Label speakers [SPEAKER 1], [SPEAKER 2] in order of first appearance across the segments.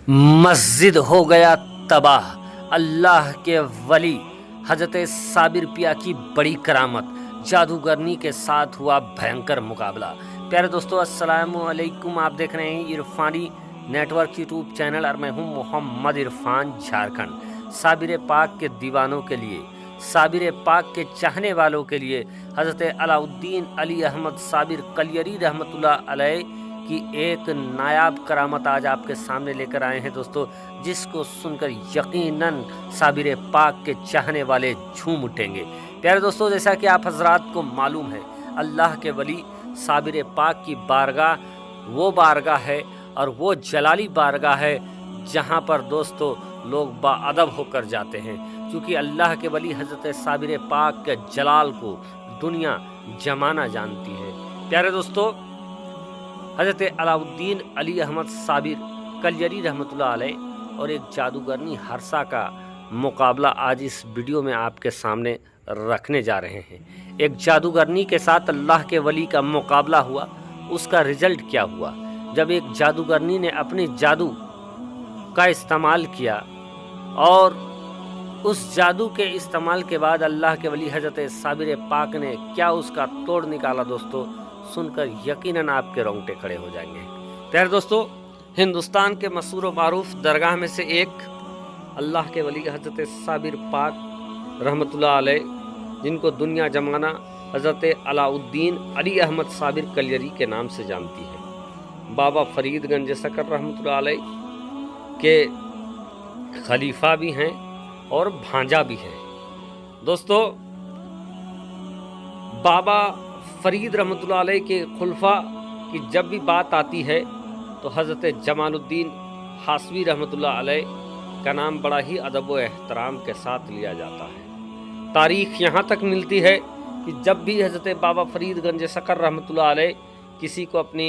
[SPEAKER 1] मस्जिद हो गया तबाह। अल्लाह के वली हजरत साबिर पिया की बड़ी करामत, जादूगरनी के साथ हुआ भयंकर मुकाबला। प्यारे दोस्तों, अस्सलामु अलैकुम। आप देख रहे हैं इरफानी नेटवर्क यूट्यूब चैनल और मैं हूं मोहम्मद इरफान, झारखंड। साबिर पाक के दीवानों के लिए, साबिर पाक के चाहने वालों के लिए हजरत अलाउद्दीन अली अहमद साबिर कलियरी रहमतुल्लाह अलैह की एक नायाब करामत आज आपके सामने लेकर आए हैं दोस्तों, जिसको सुनकर यकीनन साबिर पाक के चाहने वाले झूम उठेंगे। प्यारे दोस्तों, जैसा कि आप हजरात को मालूम है, अल्लाह के वली साबिर पाक की बारगाह वो बारगाह है और वो जलाली बारगाह है जहाँ पर दोस्तों लोग बाअदब होकर जाते हैं, क्योंकि अल्लाह के वली हजरत साबिर पाक के जलाल को दुनिया जमाना जानती है। प्यारे दोस्तों, हजरत अलाउद्दीन अली अहमद साबिर कलियरी रहमतुल्लाह अलैह और एक जादूगरनी हर्षा का मुकाबला आज इस वीडियो में आपके सामने रखने जा रहे हैं। एक जादूगरनी के साथ अल्लाह के वली का मुकाबला हुआ, उसका रिजल्ट क्या हुआ? जब एक जादूगरनी ने अपने जादू का इस्तेमाल किया और उस जादू के इस्तेमाल के बाद अल्लाह के वली हजरत साबिर पाक ने क्या उसका तोड़ निकाला, दोस्तों सुनकर यकीनन आपके रोंगटे खड़े हो जाएंगे। प्यारे दोस्तों, हिंदुस्तान के मशहूर व मारूफ दरगाह में से एक अल्लाह के वली हजरत साबिर पाक रहमतुल्लाह अलैह, जिनको दुनिया जमाना हजरत अलाउद्दीन अली अहमद साबिर कलियरी के नाम से जानती है, बाबा फरीद गंज सकर रहमतुल्लाह अलैह के खलीफा भी हैं और भांजा भी हैं। दोस्तों, बाबा फरीद रहमतुल्लाह अलैह के खुलफा की जब भी बात आती है तो हज़रत जमालुद्दीन हासवी रहमतुल्लाह अलैह का नाम बड़ा ही अदब व एहतराम के साथ लिया जाता है। तारीख़ यहाँ तक मिलती है कि जब भी हज़रत बाबा फरीद गंज सकर रहमतुल्लाह अलैह किसी को अपनी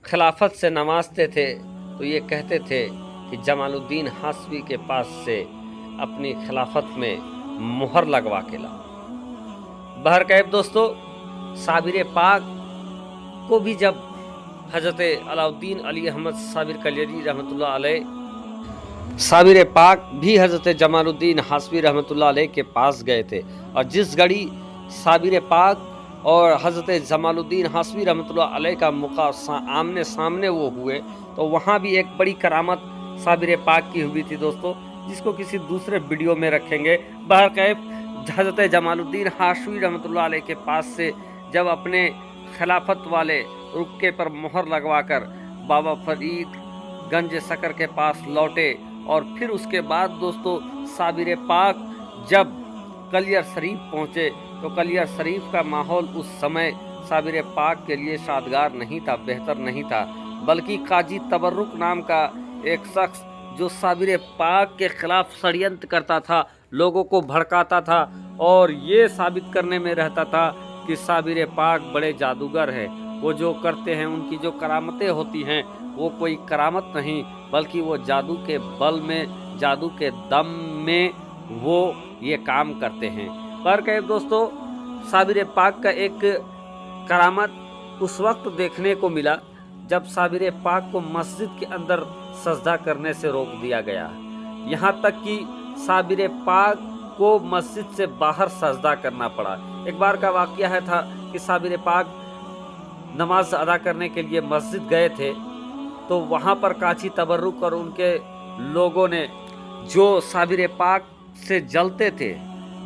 [SPEAKER 1] खिलाफत से नवाजते थे तो ये कहते थे कि जमालुद्दीन हासवी के पास से अपनी खिलाफत में मुहर लगवा के लाओ। बहरकैफ दोस्तों, साबिर पाक को भी जब हजरत अलाउद्दीन अली अहमद साबिर कलियरी रहमतुल्लाह अलैह, साबिर पाक भी हजरत जमालुद्दीन हासवी रहमतुल्लाह अलैह के पास गए थे और जिस घड़ी साबिर पाक और हजरत जमालुद्दीन हासवी रहमतुल्लाह अलैह का आमने सामने वो हुए तो वहाँ भी एक बड़ी करामत साबिर पाक की हुई थी दोस्तों, जिसको किसी दूसरे वीडियो में रखेंगे। बहरकैफ हजरत जमालुद्दीन हासवी रहमतुल्लाह अलैह के पास से जब अपने खिलाफत वाले रुक्के पर मोहर लगवाकर बाबा फरीद गंज सकर के पास लौटे और फिर उसके बाद दोस्तों साबिर पाक जब कलियर शरीफ पहुँचे तो कलियर शरीफ का माहौल उस समय साबिर पाक के लिए शादगार नहीं था, बेहतर नहीं था, बल्कि काजी तबर्रुक नाम का एक शख्स जो साबिर पाक के खिलाफ षड्यंत्र करता था, लोगों को भड़काता था और ये साबित करने में रहता था कि साबिर पाक बड़े जादूगर हैं, वो जो करते हैं, उनकी जो करामतें होती हैं वो कोई करामत नहीं बल्कि वो जादू के बल में, जादू के दम में वो ये काम करते हैं। पर कहे दोस्तों, साबिर पाक का एक करामत उस वक्त देखने को मिला जब साबिर पाक को मस्जिद के अंदर सजदा करने से रोक दिया गया, यहाँ तक कि साबिर पाक को मस्जिद से बाहर सजदा करना पड़ा। एक बार का वाक़या है था कि साबिर पाक नमाज अदा करने के लिए मस्जिद गए थे तो वहाँ पर काजी तबर्रुक और उनके लोगों ने जो साबिर पाक से जलते थे,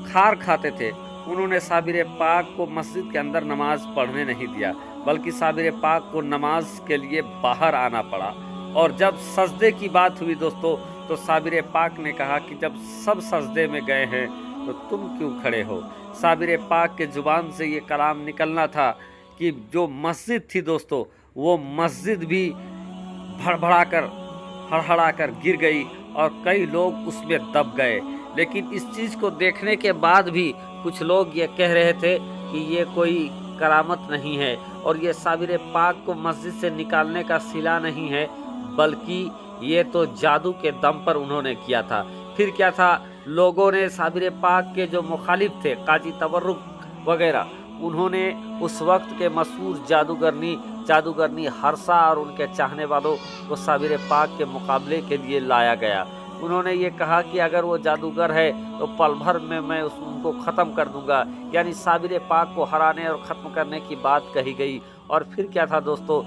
[SPEAKER 1] खार खाते थे, उन्होंने साबिर पाक को मस्जिद के अंदर नमाज पढ़ने नहीं दिया, बल्कि साबिर पाक को नमाज के लिए बाहर आना पड़ा। और जब सजदे की बात हुई दोस्तों तो साबिर पाक ने कहा कि जब सब सजदे में गए हैं तो तुम क्यों खड़े हो? साबिर पाक के ज़ुबान से ये कलाम निकलना था कि जो मस्जिद थी दोस्तों, वो मस्जिद भी भड़भड़ाकर हड़हड़ाकर गिर गई और कई लोग उसमें दब गए। लेकिन इस चीज़ को देखने के बाद भी कुछ लोग ये कह रहे थे कि ये कोई करामत नहीं है और ये साबिर पाक को मस्जिद से निकालने का सिला नहीं है, बल्कि ये तो जादू के दम पर उन्होंने किया था। फिर क्या था, लोगों ने साबिर पाक के जो मुखालिफ थे, काजी तबर्रुक वगैरह, उन्होंने उस वक्त के मशहूर जादूगरनी जादूगरनी हर्षा और उनके चाहने वालों को साबिर पाक के मुकाबले के लिए लाया गया। उन्होंने ये कहा कि अगर वो जादूगर है तो पल भर में मैं उनको ख़त्म कर दूंगा, यानी साबिर पाक को हराने और ख़त्म करने की बात कही गई। और फिर क्या था दोस्तों,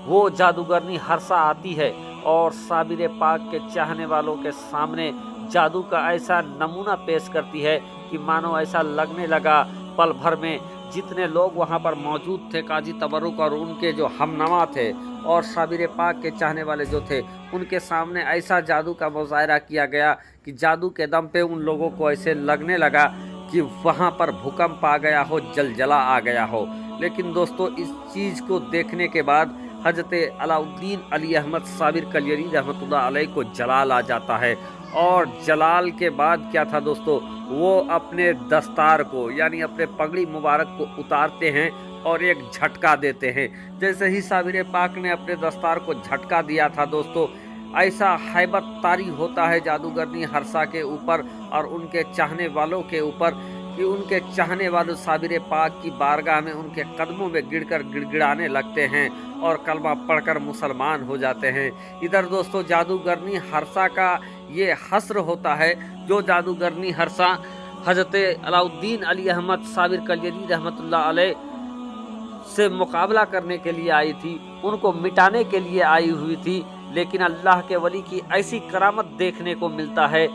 [SPEAKER 1] वो जादूगरनी हर्षा आती है और साबिर पाक के चाहने वालों के सामने जादू का ऐसा नमूना पेश करती है कि मानो ऐसा लगने लगा पल भर में जितने लोग वहाँ पर मौजूद थे, काजी तबरुक और उनके जो हमनवा थे और साबिर पाक के चाहने वाले जो थे, उनके सामने ऐसा जादू का मुजाहरा किया गया कि जादू के दम पे उन लोगों को ऐसे लगने लगा कि वहाँ पर भूकंप आ गया हो, जलजला आ गया हो। लेकिन दोस्तों इस चीज़ को देखने के बाद हज़रत अलाउद्दीन अली अहमद साबिर कलियरी रहमतुल्लाह अलैह को जलाल आ जाता है। और जलाल के बाद क्या था दोस्तों, वो अपने दस्तार को यानी अपने पगड़ी मुबारक को उतारते हैं और एक झटका देते हैं। जैसे ही साबिर पाक ने अपने दस्तार को झटका दिया था दोस्तों, ऐसा हैबत तारी होता है जादूगरनी हर्षा के ऊपर और उनके चाहने वालों के ऊपर कि उनके चाहने वाले साबिर पाक की बारगाह में उनके कदमों में गिरकर गिड़गिड़ाने लगते हैं और कलमा पढ़कर मुसलमान हो जाते हैं। इधर दोस्तों जादूगरनी हर्षा का ये हस्र होता है, जो जादूगरनी हर्षा हज़रत अलाउद्दीन अली अहमद साबिर कलियरी रहमतुल्लाह अलैह से मुकाबला करने के लिए आई थी, उनको मिटाने के लिए आई हुई थी। लेकिन अल्लाह के वली की ऐसी करामत देखने को मिलता है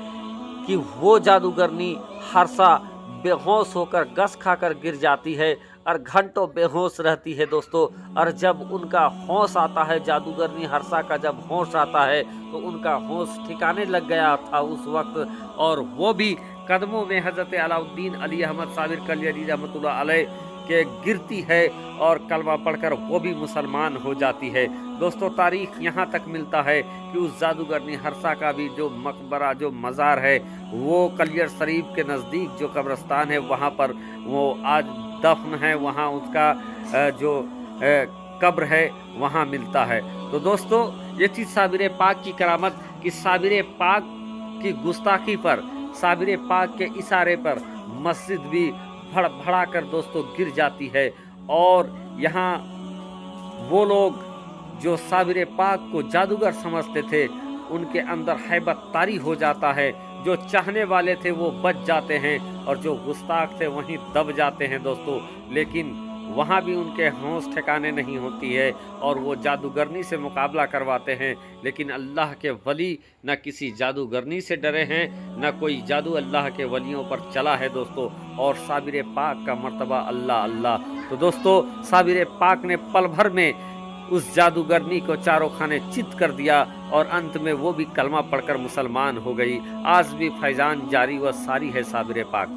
[SPEAKER 1] कि वो जादूगरनी हर्षा बेहोश होकर गस खाकर गिर जाती है और घंटों बेहोश रहती है दोस्तों। और जब उनका होश आता है, जादूगरनी हर्षा का जब होश आता है तो उनका होश ठिकाने लग गया था उस वक्त, और वो भी कदमों में हज़रत अलाउद्दीन अली अहमद साबिर कलियरी रहमतुल्लाह अलैह के गिरती है और कलमा पढ़कर वो भी मुसलमान हो जाती है। दोस्तों तारीख यहाँ तक मिलता है कि उस जादूगरनी हर्षा का भी जो मकबरा, जो मज़ार है, वो कलियर शरीफ के नज़दीक जो कब्रस्तान है वहाँ पर वो आज दफन है, वहाँ उसका जो कब्र है वहाँ मिलता है। तो दोस्तों ये थी साबिर पाक की करामत कि साबिर पाक की गुस्ताखी पर, साबिर पाक के इशारे पर मस्जिद भी भड़ा कर दोस्तों गिर जाती है। और यहाँ वो लोग जो साबिर पाक को जादूगर समझते थे उनके अंदर हैबत तारी हो जाता है। जो चाहने वाले थे वो बच जाते हैं और जो गुस्ताख थे वहीं दब जाते हैं दोस्तों। लेकिन वहाँ भी उनके होश ठिकाने नहीं होती है और वो जादूगरनी से मुकाबला करवाते हैं। लेकिन अल्लाह के वली न किसी जादूगरनी से डरे हैं, न कोई जादू अल्लाह के वलियों पर चला है दोस्तों। और साबिर पाक का मर्तबा अल्लाह अल्लाह। तो दोस्तों साबिर पाक ने पल भर में उस जादूगरनी को चारों खाने चित कर दिया और अंत में वो भी कलमा पढ़कर मुसलमान हो गई। आज भी फैजान जारी व सारी है साबिर पाक।